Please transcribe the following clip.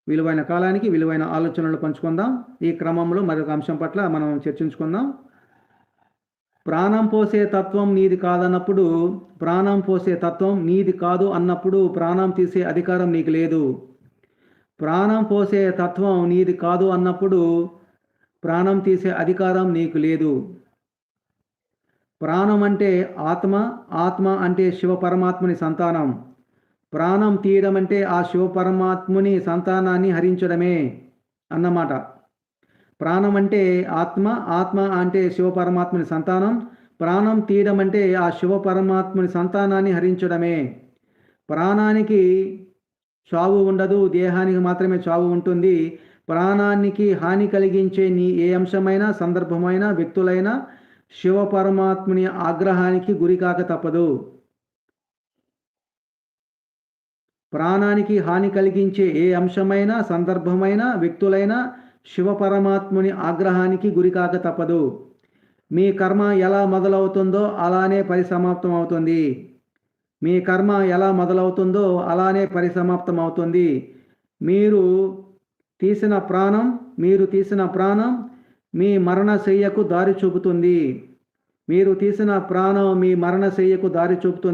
విలువైన కాలానికి విలువైన ఆలోచనలు పంచుకుందాం. ఈ క్రమంలో మరొక అంశం పట్ల మనం చర్చించుకుందాం. ప్రాణం పోసే తత్వం నీది కాదన్నప్పుడు, ప్రాణం పోసే తత్వం నీది కాదు అన్నప్పుడు ప్రాణం తీసే అధికారం నీకు లేదు. ప్రాణం పోసే తత్వం నీది కాదు అన్నప్పుడు ప్రాణం తీసే అధికారం నీకు లేదు. ప్రాణం అంటే ఆత్మ, ఆత్మ అంటే శివపరమాత్ముని సంతానం. ప్రాణం తీయడం అంటే ఆ శివపరమాత్ముని సంతానాన్ని హరించడమే అన్నమాట. ప్రాణం అంటే ఆత్మ, ఆత్మ అంటే శివపరమాత్ముని సంతానం. ప్రాణం తీయడం అంటే ఆ శివపరమాత్ముని సంతానాన్ని హరించడమే. ప్రాణానికి చావు ఉండదు, దేహానికి మాత్రమే చావు ఉంటుంది. ప్రాణానికి హాని కలిగించే ఏ అంశమైనా, సందర్భమైనా, వ్యక్తులైనా శివపరమాత్ముని ఆగ్రహానికి గురికాక తప్పదు. ప్రాణానికి హాని కలిగించే ఏ అంశమైనా, సందర్భమైనా, వ్యక్తులైనా శివపరమాత్ముని ఆగ్రహానికి గురికాక తప్పదు. మీ కర్మ ఎలా మొదలవుతుందో అలానే పరిసమాప్తం అవుతుంది. మీ కర్మ ఎలా మొదలవుతుందో అలానే పరిసమాప్తం అవుతుంది. మీరు తీసిన ప్రాణం మీ మరణశయ్యకు దారి చూపుతుంది. మీరు తీసిన ప్రాణం మీ మరణశయ్యకు దారి చూపుతుంది.